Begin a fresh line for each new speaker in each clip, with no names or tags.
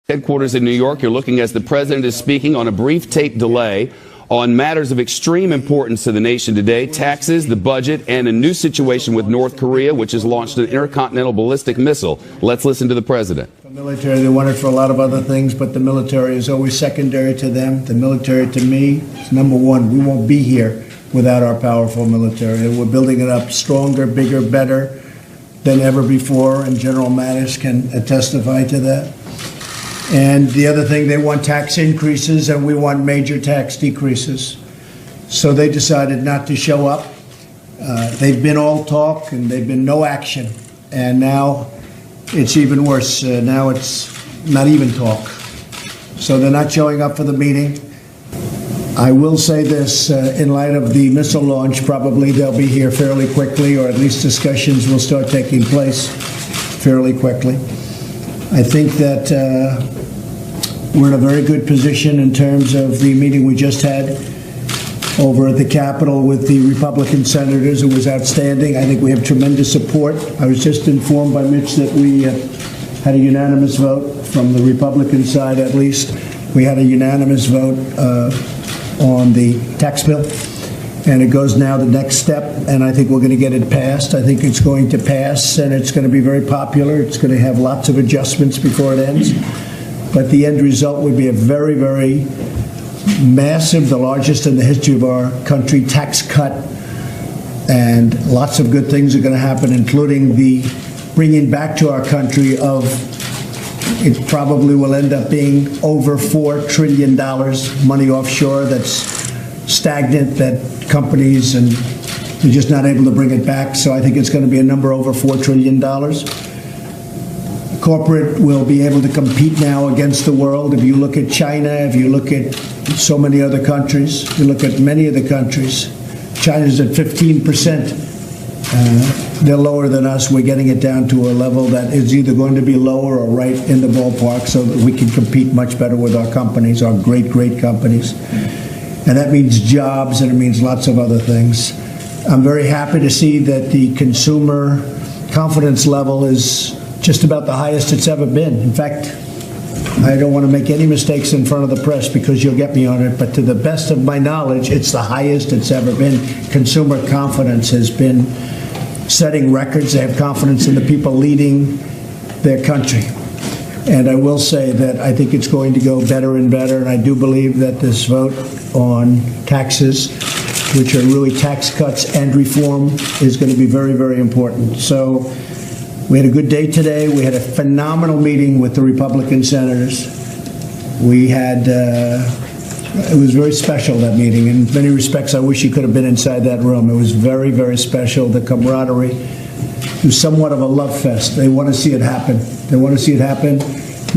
Headquarters in New York, you're looking as the president is speaking on a brief tape delay on matters of extreme importance to the nation today, taxes, the budget, and a new situation with North Korea, which has launched an intercontinental ballistic missile. Let's listen to the president.
The military, they want it for a lot of other things, but the military is always secondary to them. The military, to me, is number one. We won't be here without our powerful military. And we're building it up stronger, bigger, better than ever before, and General Mattis can testify to that. And the other thing, they want tax increases, and we want major tax decreases. So they decided not to show up. They've been all talk, and they've been no action. And now it's even worse. Now it's not even talk. So they're not showing up for the meeting. I will say this, in light of the missile launch, probably they'll be here fairly quickly, or at least discussions will start taking place fairly quickly. I think that we're in a very good position in terms of the meeting we just had over at the Capitol with the Republican senators. It was outstanding. I think we have tremendous support. I was just informed by Mitch that we had a unanimous vote from the Republican side, at least. We had a unanimous vote on the tax bill. And it goes now the next step, and I think we're going to get it passed. I think it's going to pass, and it's going to be very popular. It's going to have lots of adjustments before it ends. But the end result would be a very, very massive, the largest in the history of our country, tax cut. And lots of good things are going to happen, including the bringing back to our country of, it probably will end up being over $4 trillion money offshore that's stagnant, that companies and they're just not able to bring it back. So I think it's going to be a number over $4 trillion. Corporate will be able to compete now against the world. If you look at China, if you look at so many other countries, you look at many of the countries, China's at 15%. They're lower than us. We're getting it down to a level that is either going to be lower or right in the ballpark so that we can compete much better with our companies, our great, great companies. And that means jobs, and it means lots of other things. I'm very happy to see that the consumer confidence level is just about the highest it's ever been. In fact, I don't want to make any mistakes in front of the press because you'll get me on it, but to the best of my knowledge, it's the highest it's ever been. Consumer confidence has been setting records. They have confidence in the people leading their country. And I will say that I think it's going to go better and better, and I do believe that this vote on taxes, which are really tax cuts and reform, is going to be very, very important. So we had a good day today. We had a phenomenal meeting with the Republican senators. We had, it was very special, that meeting. In many respects, I wish you could have been inside that room. It was very, very special. The camaraderie. It was somewhat of a love fest. They want to see it happen. They want to see it happen,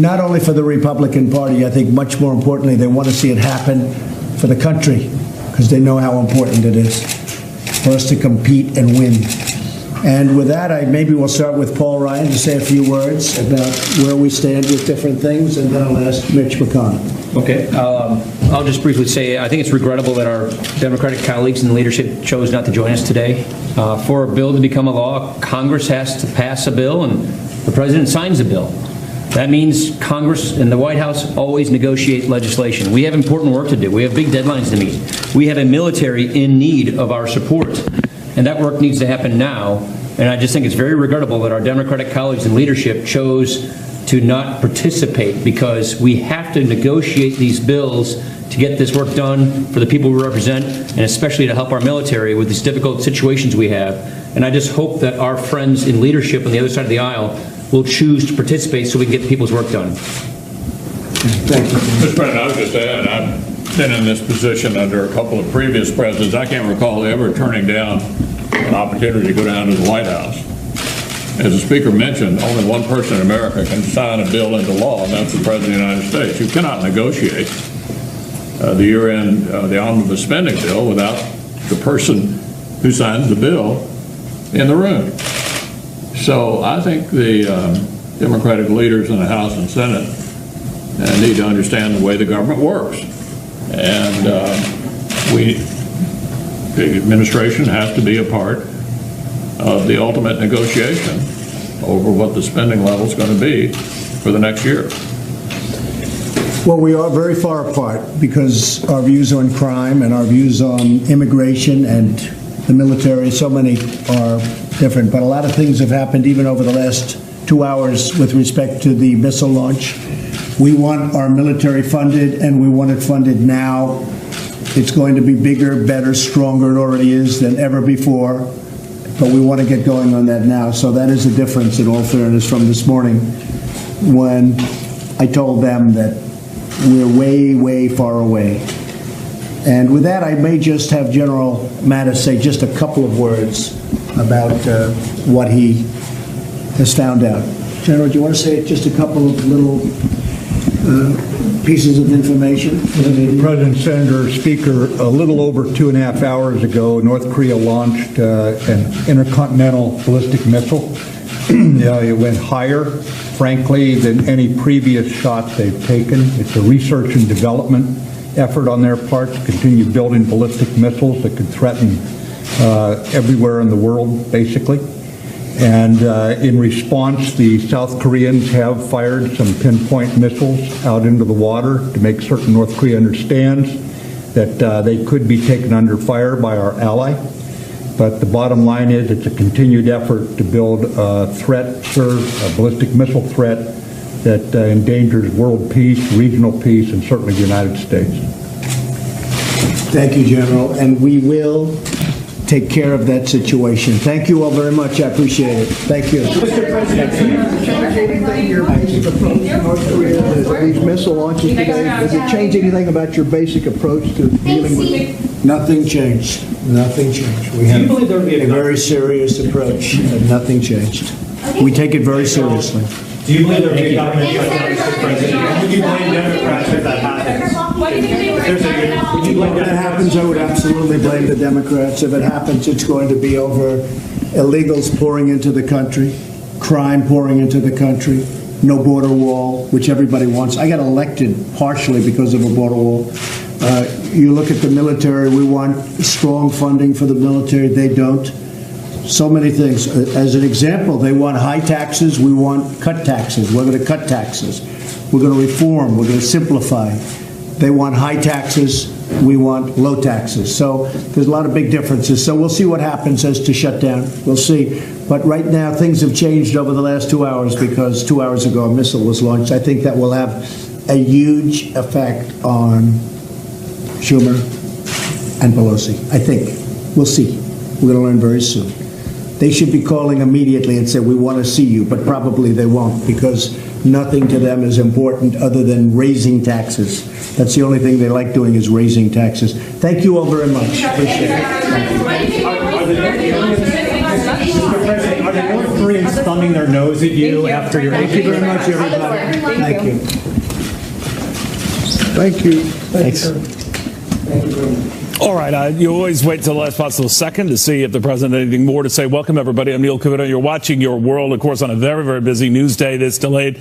not only for the Republican Party. I think much more importantly, they want to see it happen for the country, because they know how important it is for us to compete and win. And with that, maybe we'll start with Paul Ryan to say a few words about where we stand with different things, and then I'll ask Mitch McConnell.
Okay. I'll just briefly say I think it's regrettable that our Democratic colleagues in leadership chose not to join us today. For a bill to become a law, Congress has to pass a bill, and the President signs a bill. That means Congress and the White House always negotiate legislation. We have important work to do. We have big deadlines to meet. We have a military in need of our support, and that work needs to happen now. And I just think it's very regrettable that our Democratic colleagues in leadership chose to not participate, because we have to negotiate these bills to get this work done for the people we represent, and especially to help our military with these difficult situations we have. And I just hope that our friends in leadership on the other side of the aisle will choose to participate so we can get the people's work done.
Thank you.
Mr. President, I was just saying, I've been in this position under a couple of previous presidents. I can't recall ever turning down an opportunity to go down to the White House. As the Speaker mentioned, only one person in America can sign a bill into law, and that's the President of the United States. You cannot negotiate the year-end, the omnibus spending bill without the person who signs the bill in the room. So I think the Democratic leaders in the House and Senate need to understand the way the government works. And the administration has to be a part of the ultimate negotiation over what the spending level is going to be for the next year.
Well, we are very far apart because our views on crime and our views on immigration and the military, so many are different. But a lot of things have happened even over the last 2 hours with respect to the missile launch. We want our military funded, and we want it funded now. It's going to be bigger, better, stronger, it already is, than ever before. But we want to get going on that now. So that is a difference, in all fairness, from this morning when I told them that we're way, way far away. And with that, I may just have General Mattis say just a couple of words about what he has found out. General, do you want to say just a couple of little pieces of information?
President, Senator, Speaker, a little over 2.5 hours ago, North Korea launched an intercontinental ballistic missile. It went higher, frankly, than any previous shot they've taken. It's a research and development effort on their part to continue building ballistic missiles that could threaten everywhere in the world, basically. And in response, the South Koreans have fired some pinpoint missiles out into the water to make certain North Korea understands that they could be taken under fire by our ally. But the bottom line is it's a continued effort to build a threat, sir, a ballistic missile threat that endangers world peace, regional peace, and certainly the United States.
Thank you, General. And we will take care of that situation. Thank you all very much. I appreciate it. Thank you.
Mr. President, change anything your basic approach to North Korea, these missile launches today? Does it change anything about your basic approach to dealing with it?
Nothing changed. Nothing changed. We have a very serious approach, and nothing changed. We take it very seriously.
Do you believe there will be a government shutdown, Mr. President? Would you blame Democrats if that happens?
If that happens, I would absolutely blame the Democrats. If it happens, it's going to be over illegals pouring into the country, crime pouring into the country, no border wall, which everybody wants. I got elected partially because of a border wall. You look at the military, we want strong funding for the military. They don't. So many things. As an example, they want high taxes. We want cut taxes. We're going to cut taxes. We're going to reform. We're going to simplify. They want high taxes. We want low taxes. So there's a lot of big differences. So we'll see what happens as to shutdown. We'll see. But right now, things have changed over the last 2 hours because 2 hours ago a missile was launched. I think that will have a huge effect on Schumer and Pelosi. I think. We'll see. We're going to learn very soon. They should be calling immediately and say, we want to see you, but probably they won't because nothing to them is important other than raising taxes. That's the only thing they like doing is raising taxes. Thank you all very much. Appreciate it.
Mr. President, are the North Koreans thumbing their nose at you after your...
Thank you very much, everybody. Thank you.
Thank you.
Thanks.
Thank you very much.
All right, you always wait till the last possible second to see if the president had anything more to say. Welcome, everybody. I'm Neil Cavuto. You're watching Your World, of course, on a very, very busy news day. This delayed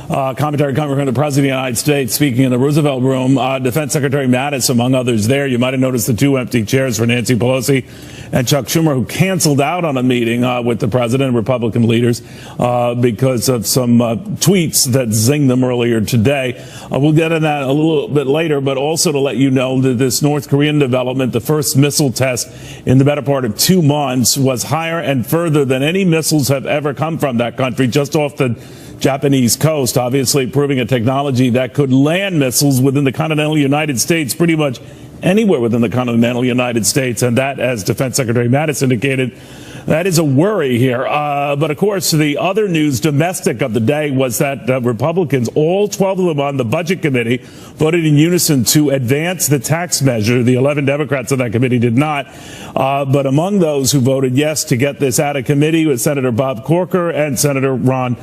commentary coming from the President of the United States speaking in the Roosevelt Room. Defense Secretary Mattis, among others, there. You might have noticed the 2 empty chairs for Nancy Pelosi and Chuck Schumer, who canceled out on a meeting with the president and Republican leaders because of some tweets that zinged them earlier today. We'll get into that a little bit later, but also to let you know that this North Korean development, the first missile test in the better part of 2 months, was higher and further than any missiles have ever come from that country, just off the Japanese coast, obviously proving a technology that could land missiles within the continental United States, pretty much anywhere within the continental United States. And that, as Defense Secretary Mattis indicated, that is a worry here. But of course, the other news domestic of the day was that Republicans, all 12 of them on the Budget Committee, voted in unison to advance the tax measure. The 11 Democrats on that committee did not. But among those who voted yes to get this out of committee was Senator Bob Corker and Senator Ron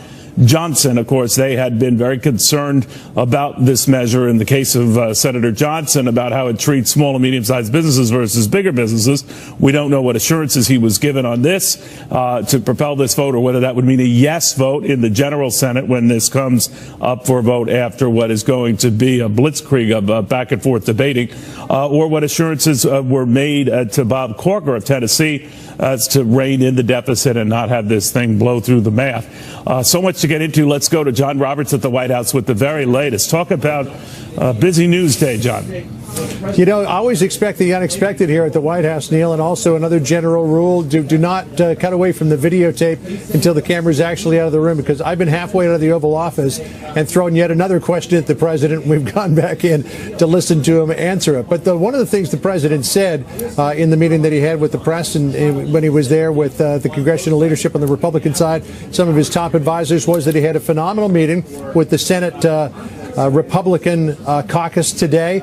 Johnson. Of course, they had been very concerned about this measure in the case of Senator Johnson, about how it treats small and medium-sized businesses versus bigger businesses. We don't know what assurances he was given on this to propel this vote, or whether that would mean a yes vote in the General Senate when this comes up for a vote after what is going to be a blitzkrieg of back and forth debating, or what assurances were made to Bob Corker of Tennessee as to rein in the deficit and not have this thing blow through the math. So much to get into. Let's go to John Roberts at the White House with the very latest. Talk about busy news day, John.
You know, I always expect the unexpected here at the White House, Neil, and also another general rule, do not cut away from the videotape until the camera's actually out of the room, because I've been halfway out of the Oval Office and thrown yet another question at the president. We've gone back in to listen to him answer it. But one of the things the president said in the meeting that he had with the press and when he was there with the congressional leadership on the Republican side, some of his top advisors, was that he had a phenomenal meeting with the Senate Republican caucus today.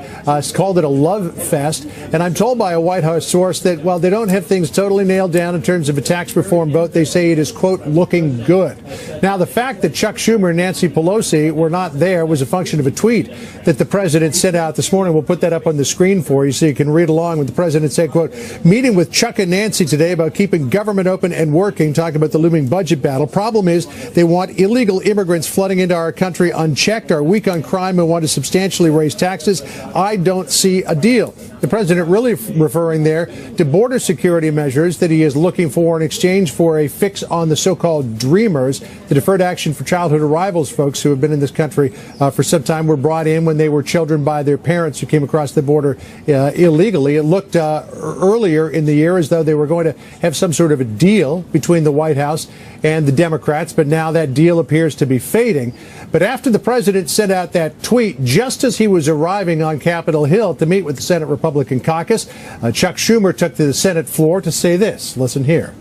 Called it a love fest. And I'm told by a White House source that while they don't have things totally nailed down in terms of a tax reform vote, they say it is, quote, looking good. Now, the fact that Chuck Schumer and Nancy Pelosi were not there was a function of a tweet that the president sent out this morning. We'll put that up on the screen for you so you can read along. When the president said, quote, meeting with Chuck and Nancy today about keeping government open and working, talking about the looming budget battle. Problem is they want illegal immigrants flooding into our country unchecked, are weak on crime, and want to substantially raise taxes. I don't see a deal. The president really referring there to border security measures that he is looking for in exchange for a fix on the so-called Dreamers, the deferred action for childhood arrivals folks who have been in this country for some time, were brought in when they were children by their parents who came across the border illegally. It looked earlier in the year as though they were going to have some sort of a deal between the White House and the Democrats, but now that deal appears to be fading. But after the president sent out that tweet, just as he was arriving on Capitol Hill to meet with the Senate Republican caucus, Chuck Schumer took to the Senate floor to say this. Listen here.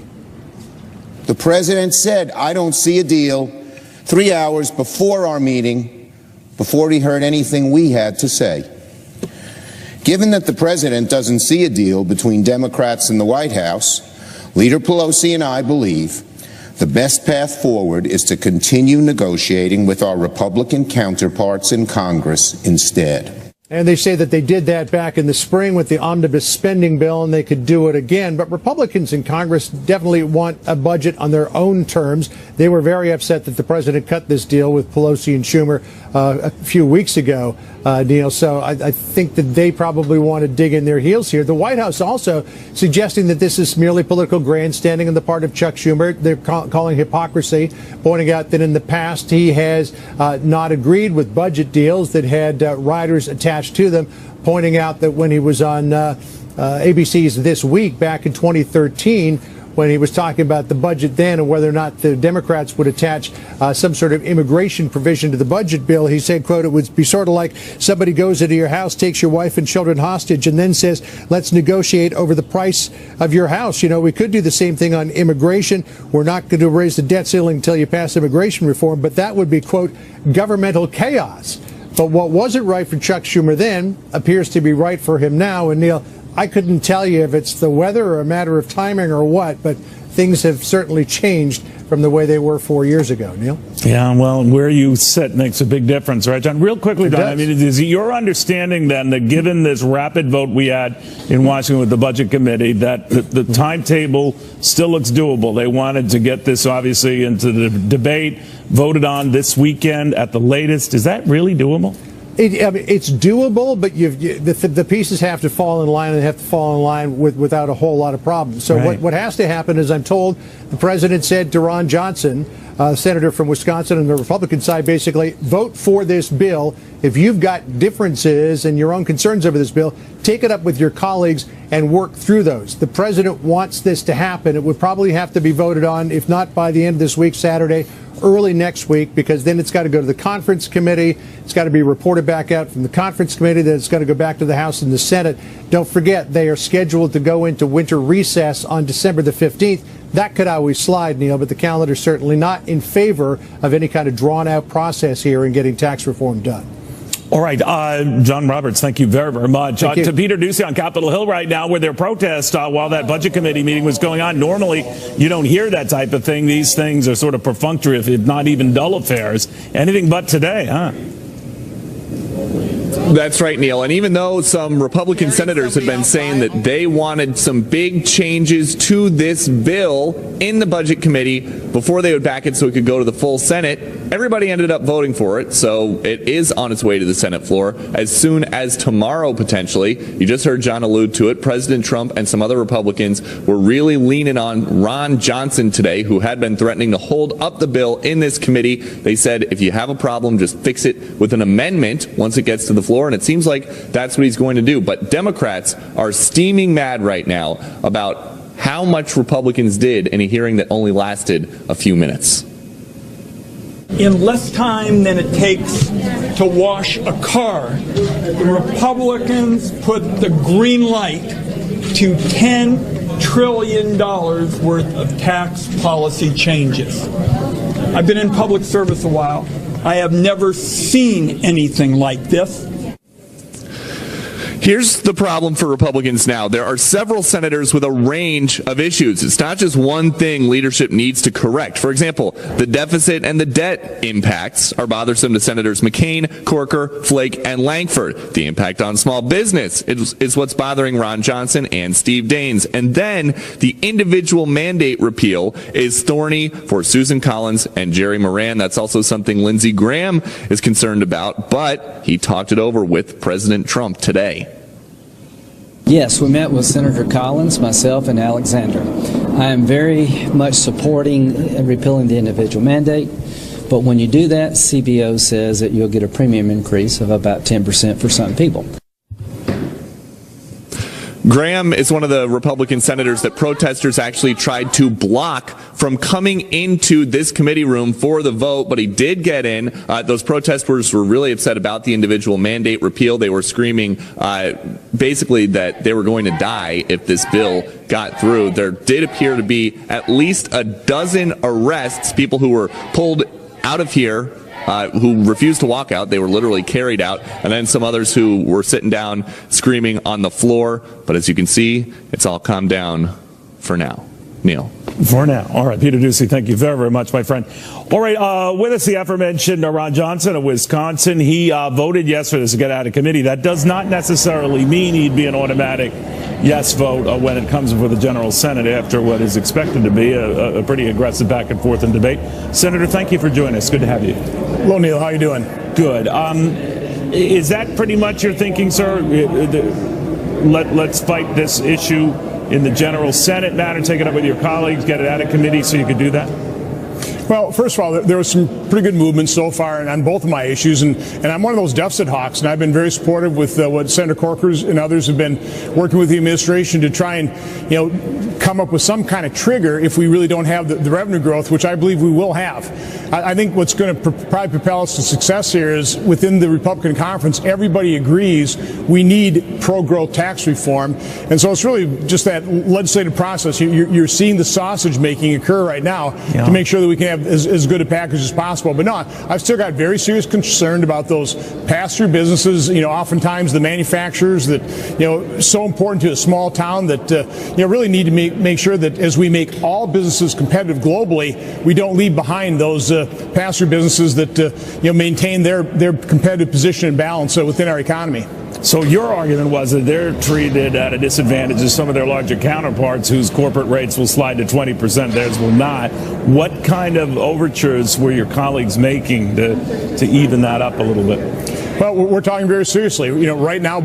The president said, I don't see a deal, 3 hours before our meeting, before he heard anything we had to say. Given that the president doesn't see a deal between Democrats and the White House, Leader Pelosi and I believe the best path forward is to continue negotiating with our Republican counterparts in Congress instead.
And they say that they did that back in the spring with the omnibus spending bill, and they could do it again. But Republicans in Congress definitely want a budget on their own terms. They were very upset that the president cut this deal with Pelosi and Schumer a few weeks ago, Neil. So I think that they probably want to dig in their heels here. The White House also suggesting that this is merely political grandstanding on the part of Chuck Schumer. They're calling hypocrisy, pointing out that in the past he has not agreed with budget deals that had riders attached to them, pointing out that when he was on ABC's This Week back in 2013, when he was talking about the budget then and whether or not the Democrats would attach some sort of immigration provision to the budget bill, he said, quote, it would be sort of like somebody goes into your house, takes your wife and children hostage, and then says, let's negotiate over the price of your house. You know, we could do the same thing on immigration. We're not going to raise the debt ceiling until you pass immigration reform, but that would be, quote, governmental chaos. But what wasn't right for Chuck Schumer then appears to be right for him now. And, Neil, I couldn't tell you if it's the weather or a matter of timing or what, but things have certainly changed from the way they were 4 years ago. Neil?
Yeah, well, where you sit makes a big difference, right, John? Real quickly, Don, I mean, is it your understanding then that given this rapid vote we had in Washington with the Budget Committee, that the timetable still looks doable? They wanted to get this, obviously, into the debate, voted on this weekend at the latest. Is that really doable?
It's doable, but the pieces have to fall in line, and they have to fall in line without a whole lot of problems. So
right.
what has to happen is, I'm told, the president said to Ron Johnson, senator from Wisconsin on the Republican side, basically, vote for this bill. If you've got differences and your own concerns over this bill, take it up with your colleagues and work through those. The president wants this to happen. It would probably have to be voted on, if not by the end of this week, Saturday, early next week, because then it's got to go to the conference committee. It's got to be reported back out from the conference committee. Then it's got to go back to the House and the Senate. Don't forget, they are scheduled to go into winter recess on December the 15th. That could always slide, Neil, but the calendar is certainly not in favor of any kind of drawn-out process here in getting tax reform done.
All right, John Roberts, thank you very, very much. To Peter Doocy on Capitol Hill right now, where their protest while that Budget Committee meeting was going on. Normally, you don't hear that type of thing. These things are sort of perfunctory, if not even dull affairs. Anything but today, huh?
That's right, Neil. And even though some Republican senators have been saying that they wanted some big changes to this bill in the Budget Committee before they would back it so it could go to the full Senate, everybody ended up voting for it. So it is on its way to the Senate floor as soon as tomorrow, potentially. You just heard John allude to it. President Trump and some other Republicans were really leaning on Ron Johnson today, who had been threatening to hold up the bill in this committee. They said, if you have a problem, just fix it with an amendment once it gets to the the floor, and it seems like that's what he's going to do. But Democrats are steaming mad right now about how much Republicans did in a hearing that only lasted a few minutes.
In less time than it takes to wash a car, the Republicans put the green light to $10 trillion worth of tax policy changes. I've been in public service a while. I have never seen anything like this.
Here's the problem for Republicans now. There are several senators with a range of issues. It's not just one thing leadership needs to correct. For example, the deficit and the debt impacts are bothersome to Senators McCain, Corker, Flake, and Langford. The impact on small business is what's bothering Ron Johnson and Steve Daines. And then the individual mandate repeal is thorny for Susan Collins and Jerry Moran. That's also something Lindsey Graham is concerned about, but he talked it over with President Trump today.
Yes, we met with Senator Collins, myself, and Alexander. I am very much supporting repealing the individual mandate, but when you do that, CBO says that you'll get a premium increase of about 10% for some people.
Graham is one of the Republican senators that protesters actually tried to block from coming into this committee room for the vote, but he did get in. Those protesters were really upset about the individual mandate repeal. They were screaming basically that they were going to die if this bill got through. There did appear to be at least a dozen arrests, people who were pulled out of here who refused to walk out. They were literally carried out, and then some others who were sitting down screaming on the floor. But as you can see, it's all calmed down for now. Neil.
For now. All right, Peter Doocy, thank you very, very much, my friend. All right, with us, the aforementioned Ron Johnson of Wisconsin. He voted yes for this to get out of committee. That does not necessarily mean he'd be an automatic yes vote when it comes before the General Senate after what is expected to be a pretty aggressive back and forth in debate. Senator, thank you for joining us. Good to have you.
Hello, Neil. How are you doing?
Good. Is that pretty much your thinking, sir? Let's fight this issue in the General Senate matter, take it up with your colleagues, get it out of committee so you could do that?
Well, first of all, there was some pretty good movement so far on both of my issues, and I'm one of those deficit hawks, and I've been very supportive with what Senator Corker and others have been working with the administration to try and, come up with some kind of trigger if we really don't have the revenue growth, which I believe we will have. I think what's going to probably propel us to success here is within the Republican conference, everybody agrees we need pro-growth tax reform, and so it's really just that legislative process. You're seeing the sausage making occur right now to make sure that we can have as good a package as possible. But no, I've still got very serious concern about those pass-through businesses. Oftentimes the manufacturers that so important to a small town that really need to make sure that as we make all businesses competitive globally, we don't leave behind those pass-through businesses that maintain their competitive position and balance within our economy.
So your argument was that they're treated at a disadvantage as some of their larger counterparts whose corporate rates will slide to 20%, theirs will not. What kind of overtures were your colleagues making to even that up a little bit?
Well, we're talking very seriously. Right now,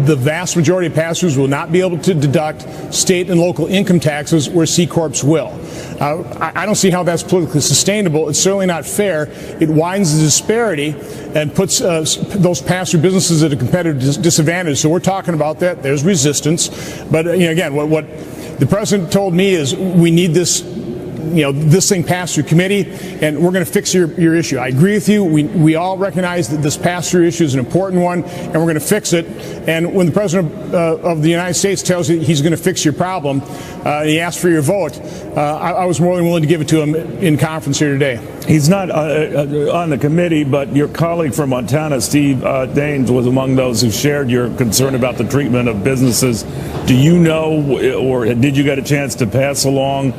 the vast majority of pass-throughs will not be able to deduct state and local income taxes where C-Corps will. I don't see how that's politically sustainable. It's certainly not fair. It widens the disparity and puts those pass-through businesses at a competitive disadvantage. So we're talking about that. There's resistance. But, again, what the president told me is we need this this thing passed through committee, and we're going to fix your issue. I agree with you. We all recognize that this pass-through issue is an important one, and we're going to fix it. And when the President of the United States tells you he's going to fix your problem, and he asked for your vote, I was more than willing to give it to him in conference here today.
He's not on the committee, but your colleague from Montana, Steve Daines, was among those who shared your concern about the treatment of businesses. Do you know, or did you get a chance to pass along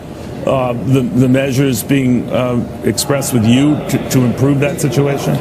the measures being expressed with you to improve that situation?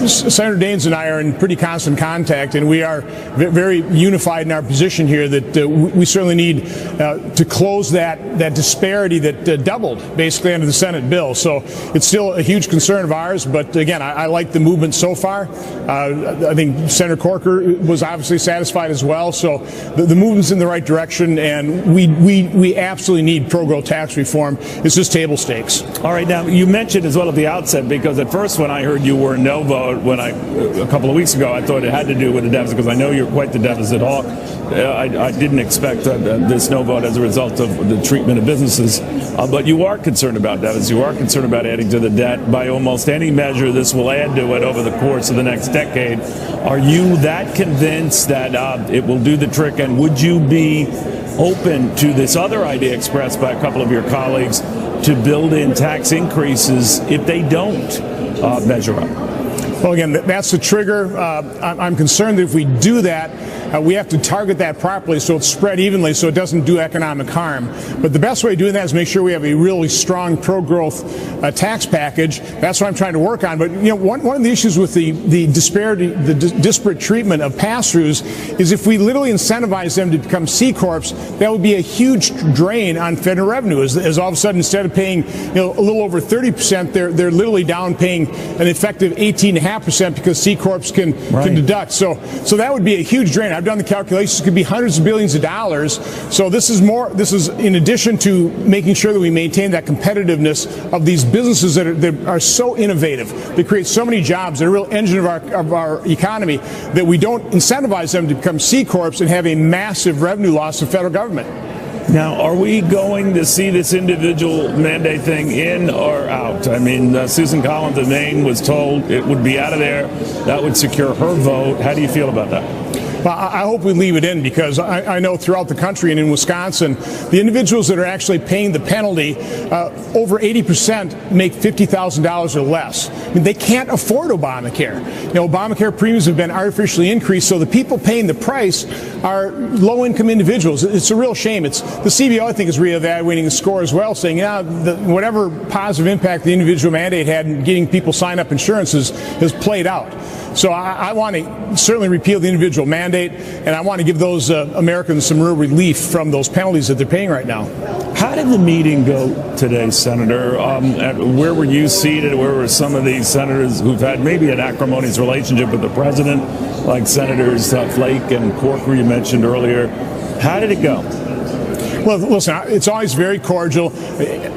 Senator Daines and I are in pretty constant contact, and we are very unified in our position here that we certainly need to close that disparity that doubled basically under the Senate bill. So it's still a huge concern of ours, but again, I like the movement so far. I think Senator Corker was obviously satisfied as well. So the movement's in the right direction, and we absolutely need pro-growth tax reform. It's just table stakes.
All right, now you mentioned as well at the outset, because at first when I heard you were a no vote when a couple of weeks ago, I thought it had to do with the deficit, because I know you're quite the deficit hawk. I didn't expect this no vote as a result of the treatment of businesses. But you are concerned about deficits. You are concerned about adding to the debt. By almost any measure, this will add to it over the course of the next decade. Are you that convinced that it will do the trick? And would you be open to this other idea expressed by a couple of your colleagues to build in tax increases if they don't measure up?
Well, again, that's the trigger. I'm concerned that if we do that, we have to target that properly so it's spread evenly so it doesn't do economic harm. But the best way of doing that is make sure we have a really strong pro-growth tax package. That's what I'm trying to work on. But one of the issues with the disparity, the disparate treatment of pass-throughs is if we literally incentivize them to become C corps, that would be a huge drain on federal revenue. As all of a sudden, instead of paying a little over 30%, they're literally down paying an effective 18.5% because C corps can deduct. So that would be a huge drain. I've done the calculations. It could be hundreds of billions of dollars. So this is in addition to making sure that we maintain that competitiveness of these businesses that are so innovative. They create so many jobs. They're a real engine of our economy, that we don't incentivize them to become C corps and have a massive revenue loss to the federal government.
Now, are we going to see this individual mandate thing in or out? I mean, Susan Collins of Maine was told it would be out of there. That would secure her vote. How do you feel about that?
Well, I hope we leave it in, because I know throughout the country and in Wisconsin, the individuals that are actually paying the penalty, over 80% make $50,000 or less. I mean, they can't afford Obamacare. Obamacare premiums have been artificially increased, so the people paying the price are low-income individuals. It's a real shame. The CBO, I think, is reevaluating the score as well, saying, whatever positive impact the individual mandate had in getting people sign up insurances has played out. So I want to certainly repeal the individual mandate, and I want to give those Americans some real relief from those penalties that they're paying right now.
How did the meeting go today, Senator? Where were you seated? Where were some of these senators who've had maybe an acrimonious relationship with the president, like Senators Flake and Corker you mentioned earlier? How did it go?
Well, listen, it's always very cordial.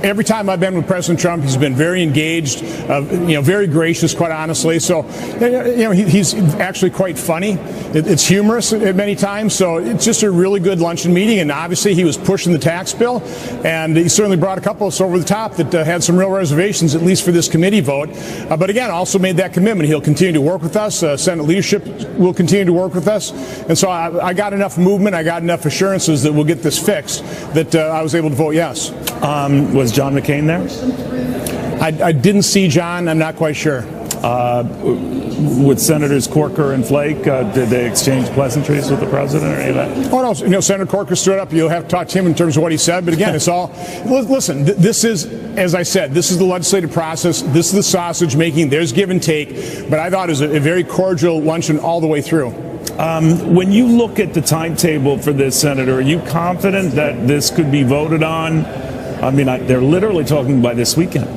Every time I've been with President Trump, he's been very engaged, very gracious, quite honestly. So, he's actually quite funny. It's humorous at many times. So it's just a really good luncheon meeting. And obviously, he was pushing the tax bill, and he certainly brought a couple of us over the top that had some real reservations, at least for this committee vote. But again, also made that commitment. He'll continue to work with us. Senate leadership will continue to work with us. And so I got enough movement. I got enough assurances that we'll get this fixed, that I was able to vote yes.
Was John McCain there?
I didn't see John. I'm not quite sure.
With Senators Corker and Flake, did they exchange pleasantries with the president or any of that?
Oh, no. Senator Corker stood up. You'll have to talk to him in terms of what he said. But again, it's all, listen, this is, as I said, this is the legislative process. This is the sausage making. There's give and take. But I thought it was a very cordial luncheon all the way through.
When you look at the timetable for this, Senator, are you confident that this could be voted on? I mean, they're literally talking by this weekend.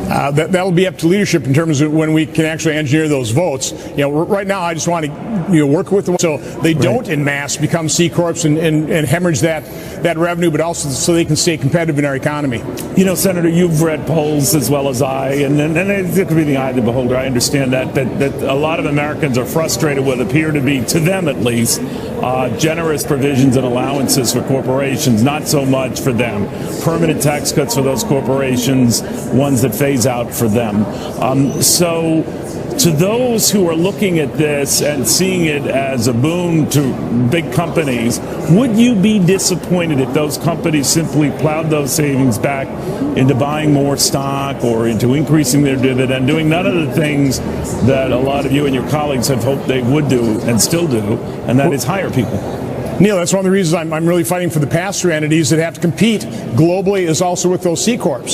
That'll be up to leadership in terms of when we can actually engineer those votes. Right now, I just want to work with them so they don't en masse become C corps and hemorrhage that revenue, but also so they can stay competitive in our economy.
Senator, you've read polls as well as I, and it could be the eye of the beholder. I understand that a lot of Americans are frustrated with what appear to be, to them at least, generous provisions and allowances for corporations, not so much for them. Permanent tax cuts for those corporations, ones that phase out for them. So to those who are looking at this and seeing it as a boon to big companies, would you be disappointed if those companies simply plowed those savings back into buying more stock or into increasing their dividend, doing none of the things that a lot of you and your colleagues have hoped they would do and still do, and that is hire people?
Neil, that's one of the reasons I'm really fighting for the pass-through entities that have to compete globally, is also with those C corps.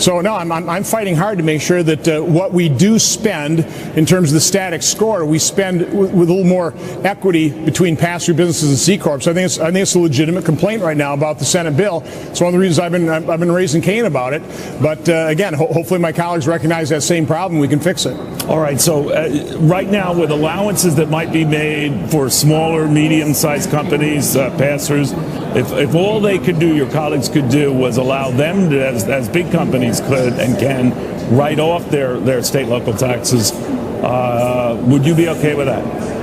So no, I'm fighting hard to make sure that what we do spend in terms of the static score, we spend with a little more equity between pass-through businesses and C corps. I think it's a legitimate complaint right now about the Senate bill. It's one of the reasons I've been raising Cain about it. But again, hopefully my colleagues recognize that same problem. We can fix it.
All right. So right now, with allowances that might be made for smaller, medium-sized companies, pass-throughs, if all they could do, your colleagues could do, was allow them to, as big companies could and can, write off their state local taxes. Would you be okay with that?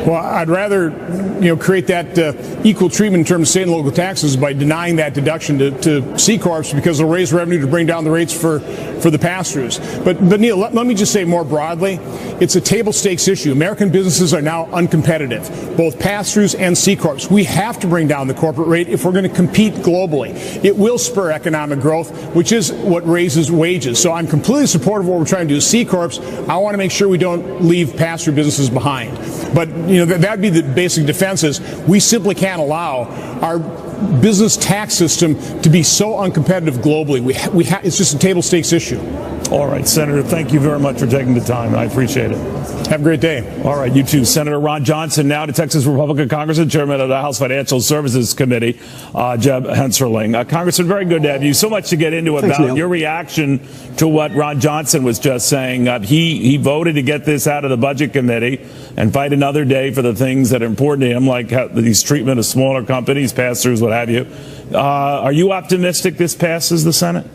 Well, I'd rather, create that equal treatment in terms of state and local taxes by denying that deduction to C corps, because it'll raise revenue to bring down the rates for the pass-throughs. But Neil, let me just say more broadly, it's a table stakes issue. American businesses are now uncompetitive, both pass-throughs and C corps. We have to bring down the corporate rate if we're going to compete globally. It will spur economic growth, which is what raises wages. So I'm completely supportive of what we're trying to do. C corps, I want to make sure we don't leave pass-through businesses behind. But that'd be the basic defense is we simply can't allow our business tax system to be so uncompetitive globally. It's just a table stakes issue.
All right, Senator, thank you very much for taking the time. I appreciate it.
Have a great day.
All right, you too. Senator Ron Johnson, now to Texas Republican Congressman, Chairman of the House Financial Services Committee, Jeb Hensarling. Congressman, very good to have you. So much to get into about your reaction to what Ron Johnson was just saying. He voted to get this out of the Budget Committee and fight another day for the things that are important to him, like these treatment of smaller companies, pass-throughs, what have you. Are you optimistic this passes the Senate?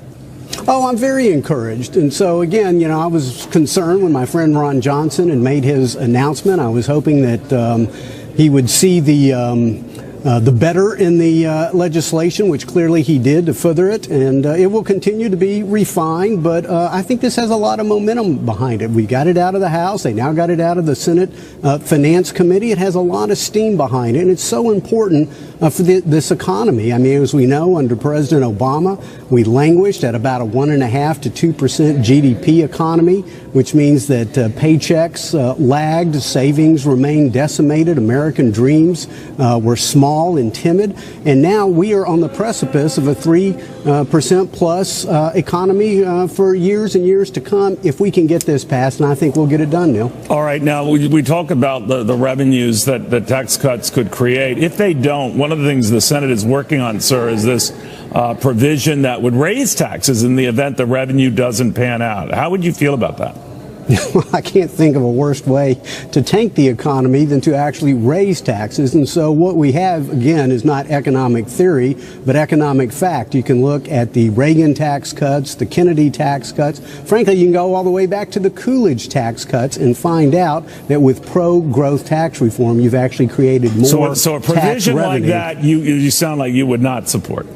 Oh, I'm very encouraged. And so, again, I was concerned when my friend Ron Johnson had made his announcement. I was hoping that he would see the better in the legislation, which clearly he did to further it, and it will continue to be refined, but I think this has a lot of momentum behind it. We got it out of the House. They now got it out of the Senate Finance Committee. It has a lot of steam behind it, and it's so important for this economy. I mean, as we know, under President Obama, we languished at about a 1.5% to 2% GDP economy, which means that paychecks lagged, savings remained decimated, American dreams were small and timid, and now we are on the precipice of a 3% plus economy for years and years to come if we can get this passed, and I think we'll get it done, Neil.
All right, now we talk about the revenues that the tax cuts could create. If they don't, one of the things the Senate is working on, sir, is this provision that would raise taxes in the event the revenue doesn't pan out. How would you feel about that?
I can't think of a worse way to tank the economy than to actually raise taxes. And so what we have, again, is not economic theory, but economic fact. You can look at the Reagan tax cuts, the Kennedy tax cuts. Frankly, you can go all the way back to the Coolidge tax cuts and find out that with pro-growth tax reform, you've actually created more
So a provision like that, you sound like you would not support.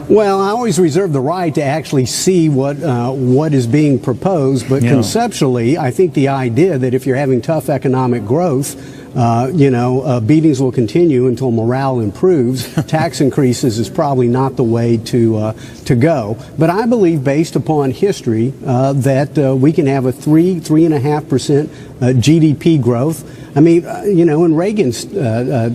Well, I always reserve the right to actually see what is being proposed, but conceptually, I think the idea that if you're having tough economic growth, beatings will continue until morale improves. Tax increases is probably not the way to go. But I believe, based upon history, that we can have a 3.5% GDP growth. I mean, in Reagan's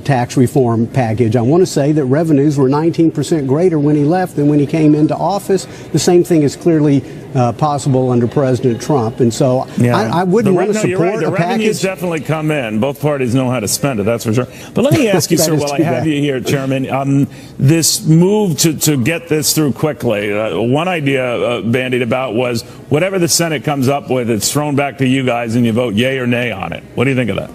tax reform package, I want to say that revenues were 19% greater when he left than when he came into office. The same thing is clearly possible under President Trump. And so I wouldn't want to support
the
a package.
revenues definitely come in. Both parties know how to spend it, that's for sure. But let me ask you, sir, while I have you here, Chairman, this move to get this through quickly, one idea bandied about was whatever the Senate comes up with, it's thrown back to you guys and you vote yay or nay on it. What do you think of that?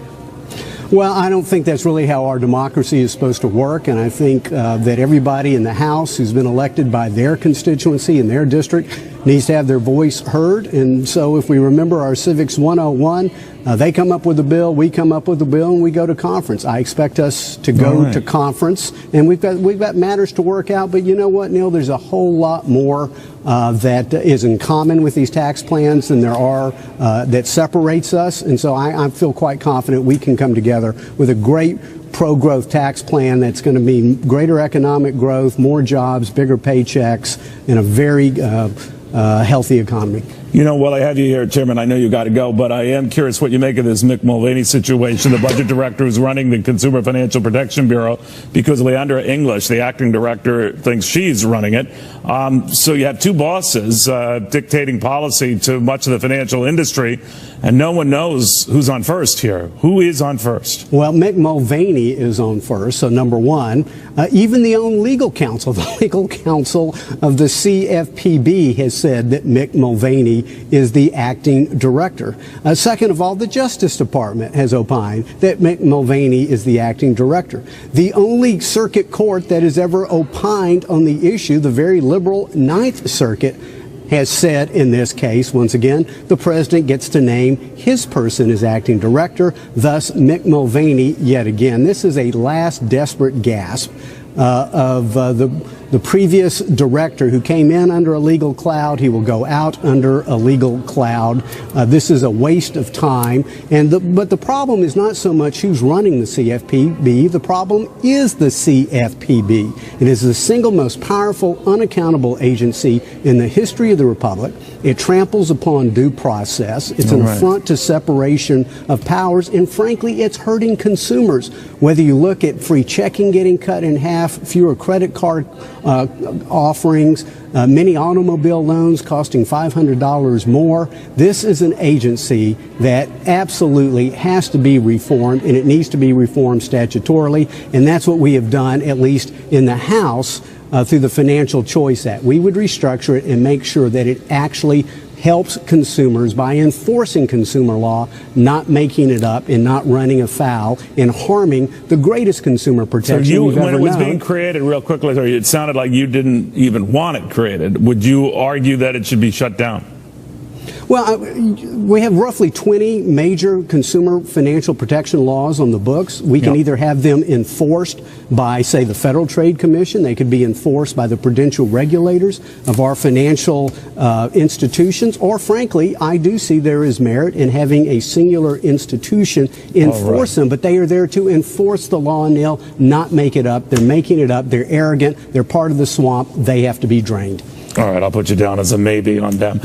Well, I don't think that's really how our democracy is supposed to work, and I think that everybody in the House who's been elected by their constituency in their district needs to have their voice heard. And so if we remember our Civics 101, they come up with a bill, we come up with a bill, and we go to conference. I expect us to go to conference, and we've got matters to work out. But you know what, Neil? There's a whole lot more that is in common with these tax plans than there are that separates us. And so I feel quite confident we can come together with a great pro-growth tax plan that's going to mean greater economic growth, more jobs, bigger paychecks, and a very healthy economy.
You know, while I have you here, Chairman, I know you got to go, but I am curious what you make of this Mick Mulvaney situation, the budget director who's running the Consumer Financial Protection Bureau, because Leandra English, the acting director, thinks she's running it. So you have two bosses dictating policy to much of the financial industry, and no one knows who's on first here. Who is on first?
Well, Mick Mulvaney is on first, so number one. Even the own legal counsel, the legal counsel of the CFPB has said that Mick Mulvaney is the acting director. Second of all, the Justice Department has opined that Mick Mulvaney is the acting director. The only circuit court that has ever opined on the issue, the very liberal Ninth Circuit, has said in this case, once again, the president gets to name his person as acting director, thus Mick Mulvaney yet again. This is a last desperate gasp of the previous director who came in under a legal cloud. He will go out under a legal cloud. This is a waste of time. But the problem is not so much who's running the CFPB. The problem is the CFPB. It is the single most powerful, unaccountable agency in the history of the Republic. It tramples upon due process. It's an affront to separation of powers. And frankly, it's hurting consumers. Whether you look at free checking getting cut in half, fewer credit card offerings, many automobile loans costing $500 more. This is an agency that absolutely has to be reformed, and it needs to be reformed statutorily, and that's what we have done, at least in the House, through the Financial Choice Act. We would restructure it and make sure that it actually helps consumers by enforcing consumer law, not making it up and not running afoul and harming the greatest consumer protection we've ever known.
When it was being created, real quickly, it sounded like you didn't even want it created. Would you argue that it should be shut down?
Well, we have roughly 20 major consumer financial protection laws on the books. We can either have them enforced by, say, the Federal Trade Commission. They could be enforced by the prudential regulators of our financial institutions. Or, frankly, I do see there is merit in having a singular institution enforce them. But they are there to enforce the law, and they'll not make it up. They're making it up. They're arrogant. They're part of the swamp. They have to be drained.
All right, I'll put you down as a maybe on them.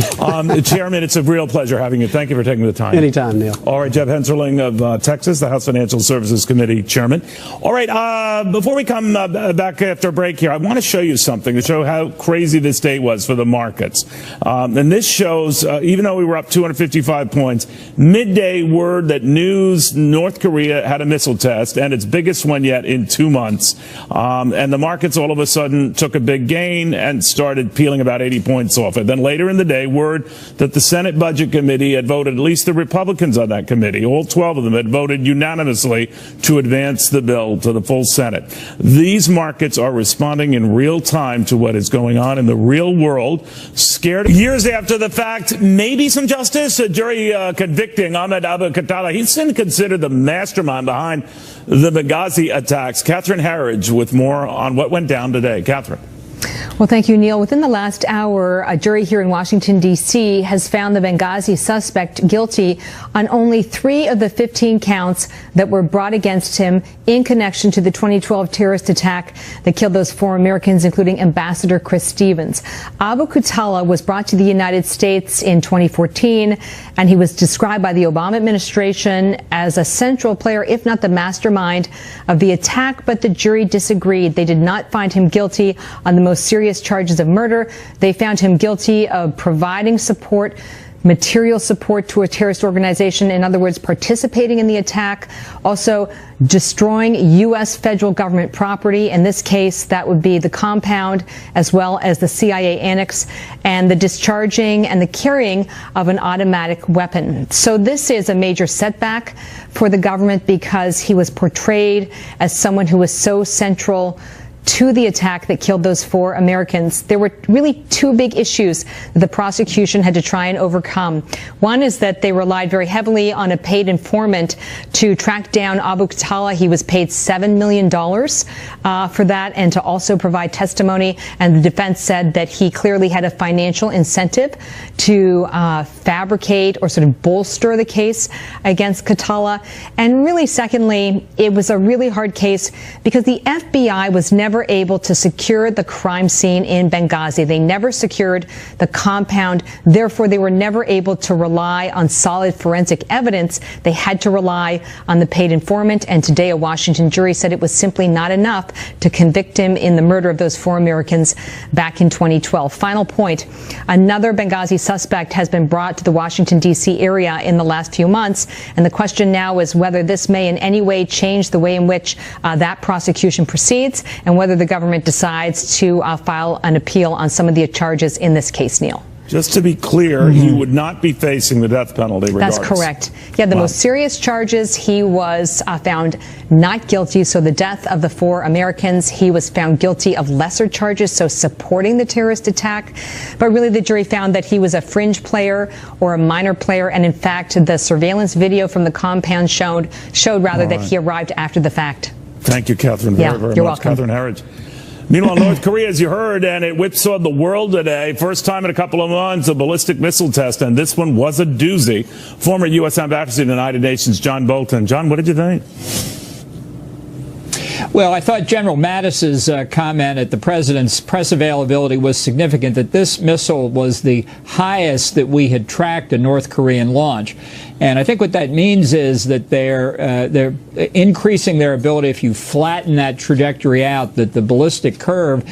Chairman, it's a real pleasure having you. Thank you for taking the time.
Anytime, Neil.
All right, Jeff Henserling of Texas, the House Financial Services Committee Chairman. All right, before we come back after a break here, I want to show you something to show how crazy this day was for the markets. And this shows, even though we were up 255 points, midday word that North Korea had a missile test, and its biggest one yet in 2 months. And the markets all of a sudden took a big gain and started peeling about 80 points off it. Then later in the day, word that the Senate Budget Committee had voted, at least the Republicans on that committee, all 12 of them had voted unanimously to advance the bill to the full Senate. These markets are responding in real time to what is going on in the real world. Scared years after the fact, maybe some justice. A jury convicting Ahmed Abu Khatala. He's been considered the mastermind behind the Benghazi attacks. Catherine Harridge with more on what went down today. Catherine.
Well, thank you, Neil. Within the last hour, a jury here in Washington, D.C. has found the Benghazi suspect guilty on only 3 of the 15 counts that were brought against him in connection to the 2012 terrorist attack that killed those 4 Americans, including Ambassador Chris Stevens. Abu Khatala was brought to the United States in 2014, and he was described by the Obama administration as a central player, if not the mastermind of the attack, but the jury disagreed. They did not find him guilty on the most serious charges of murder. They found him guilty of providing support, material support to a terrorist organization. In other words, participating in the attack, also destroying U.S. federal government property. In this case, that would be the compound as well as the CIA annex, and the discharging and the carrying of an automatic weapon. So this is a major setback for the government because he was portrayed as someone who was so central to the attack that killed those 4 Americans. There were really 2 big issues that the prosecution had to try and overcome. One is that they relied very heavily on a paid informant to track down Abu Khatala. He was paid $7 million for that, and to also provide testimony. And the defense said that he clearly had a financial incentive to fabricate or sort of bolster the case against Khatala. And really, secondly, it was a really hard case because the FBI was never able to secure the crime scene in Benghazi. They never secured the compound. Therefore, they were never able to rely on solid forensic evidence. They had to rely on the paid informant. And today, a Washington jury said it was simply not enough to convict him in the murder of those 4 Americans back in 2012. Final point. Another Benghazi suspect has been brought to the Washington, D.C. area in the last few months. And the question now is whether this may in any way change the way in which that prosecution proceeds and whether the government decides to file an appeal on some of the charges in this case, Neil.
Just to be clear, he would not be facing the death penalty regardless.
That's correct. Yeah, the most serious charges, he was found not guilty. So the death of the 4 Americans, he was found guilty of lesser charges, so supporting the terrorist attack. But really, the jury found that he was a fringe player or a minor player. And in fact, the surveillance video from the compound showed that he arrived after the fact.
Thank you, Catherine, very
you're
much.
welcome.
Catherine Herridge. Meanwhile, North Korea, as you heard, and it whipsawed the world today. First time in a couple of months, a ballistic missile test, and this one was a doozy. Former U.S. Ambassador to the United Nations, John Bolton. John, what did you think?
Well, I thought General Mattis's comment at the president's press availability was significant, that this missile was the highest that we had tracked a North Korean launch. And I think what that means is that they're increasing their ability, if you flatten that trajectory out, that the ballistic curve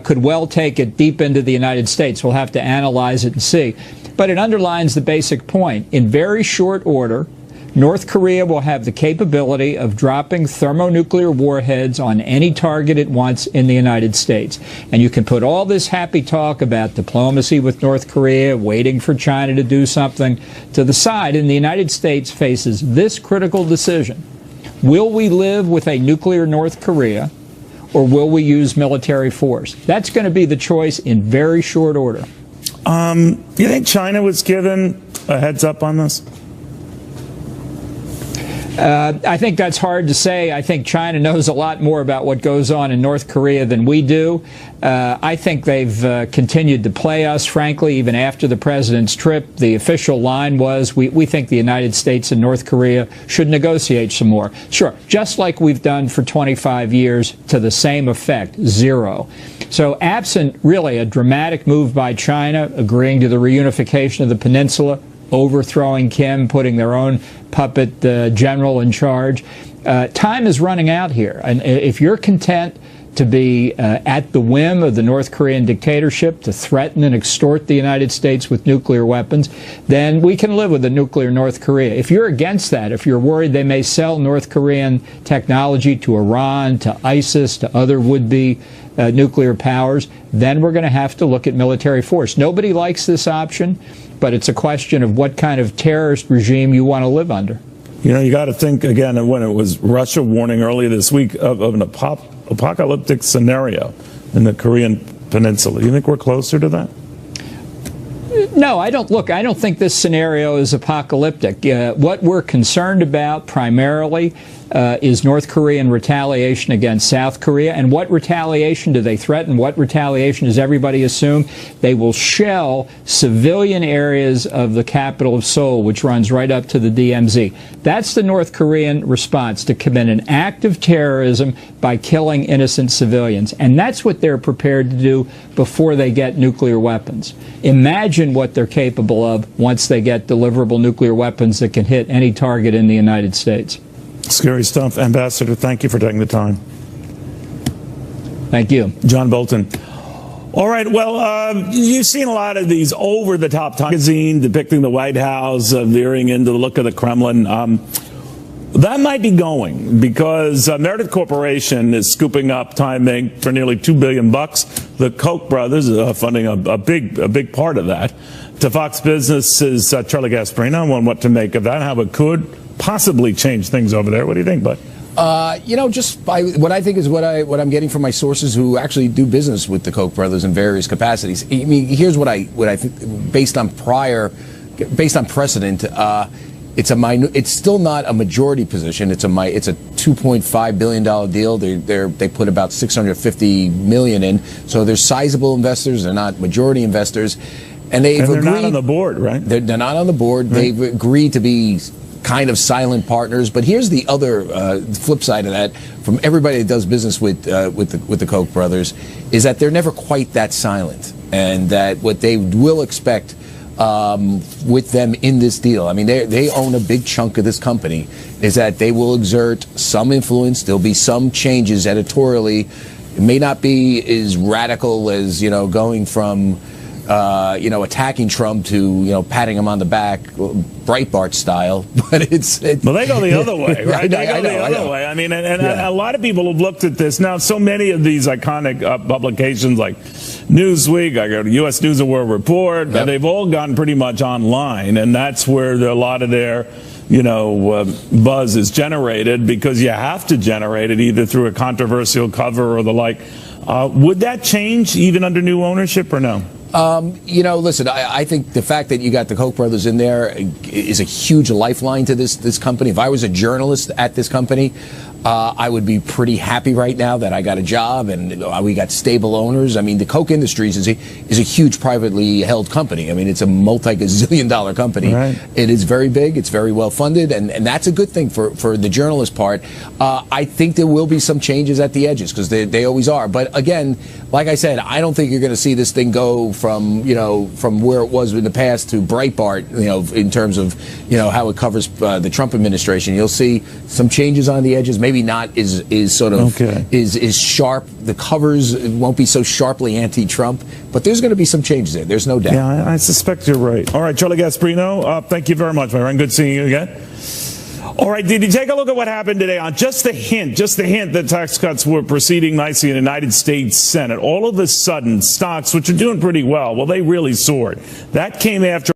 could well take it deep into the United States. We'll have to analyze it and see. But it underlines the basic point. In very short order, North Korea will have the capability of dropping thermonuclear warheads on any target it wants in the United States. And you can put all this happy talk about diplomacy with North Korea, waiting for China to do something, to the side, and the United States faces this critical decision. Will we live with a nuclear North Korea, or will we use military force? That's going to be the choice in very short order.
You think China was given a heads up on this?
I think that's hard to say. I think China knows a lot more about what goes on in North Korea than we do. I think they've continued to play us, frankly, even after the president's trip. The official line was, we think the United States and North Korea should negotiate some more. Sure, just like we've done for 25 years, to the same effect, zero. So absent really a dramatic move by China, agreeing to the reunification of the peninsula, overthrowing Kim, putting their own puppet general in charge. Time is running out here. And if you're content to be at the whim of the North Korean dictatorship, to threaten and extort the United States with nuclear weapons, then we can live with a nuclear North Korea. If you're against that, if you're worried they may sell North Korean technology to Iran, to ISIS, to other would-be nuclear powers, then we're going to have to look at military force. Nobody likes this option, but it's a question of what kind of terrorist regime you want to live under.
You know, you got to think, again, when it was Russia warning earlier this week of an apocalyptic scenario in the Korean peninsula. Do you think we're closer to that?
No, I don't. Look, I don't think this scenario is apocalyptic. What we're concerned about primarily is North Korean retaliation against South Korea. And what retaliation do they threaten? What retaliation does everybody assume? They will shell civilian areas of the capital of Seoul, which runs right up to the DMZ. That's the North Korean response, to commit an act of terrorism by killing innocent civilians. And that's what they're prepared to do before they get nuclear weapons. Imagine what they're capable of once they get deliverable nuclear weapons that can hit any target in the United States.
Scary stuff. Ambassador, thank you for taking the time.
Thank you.
John Bolton. All right, well, you've seen a lot of these over-the-top magazine depicting the White House veering into the look of the Kremlin. That might be going because Meredith Corporation is scooping up Time Inc. for nearly $2 billion. The Koch brothers are funding a big part of that. To Fox Business's Charlie Gasparino on what to make of that, how it could possibly change things over there. What do you think, bud?
You know, just by what I think is what I'm getting from my sources who actually do business with the Koch brothers in various capacities. I mean, here's what I think based on precedent. It's still not a majority position. It's a $2.5 billion deal. They put about $650 million in. So they're sizable investors. They're not majority investors, and they're
not on the board, right?
They're not on the board. Right. They've agreed to be kind of silent partners. But here's the other flip side of that from everybody that does business with the Koch brothers is that they're never quite that silent, and that what they will expect with them in this deal, I mean, they own a big chunk of this company, is that they will exert some influence. There'll be some changes editorially. It may not be as radical as, going from attacking Trump to, patting him on the back, Breitbart style, but
well, they go the other way, right? They go the other way. I mean, and a lot of people have looked at this now. So many of these iconic publications like Newsweek, I go to U.S. News and World Report, and they've all gotten pretty much online, and that's where a lot of their buzz is generated, because you have to generate it either through a controversial cover or the like. Would that change even under new ownership or no?
Listen, I think the fact that you got the Koch brothers in there is a huge lifeline to this company. If I was a journalist at this company, I would be pretty happy right now that I got a job and we got stable owners. I mean, the Koch Industries is a huge privately held company. I mean, it's a multi-gazillion-dollar company. Right. It is very big. It's very well funded, and that's a good thing for the journalist part. I think there will be some changes at the edges, because they always are. But again, like I said, I don't think you're going to see this thing go from where it was in the past to Breitbart, in terms of how it covers the Trump administration. You'll see some changes on the edges. Maybe not is sharp. The covers won't be so sharply anti-Trump, but there's going to be some changes there. There's no doubt.
Yeah, I suspect you're right. All right, Charlie Gasparino, thank you very much, my friend. Good seeing you again. All right, did you take a look at what happened today on just the hint that tax cuts were proceeding nicely in the United States Senate? All of a sudden, stocks, which are doing pretty well, they really soared. That came after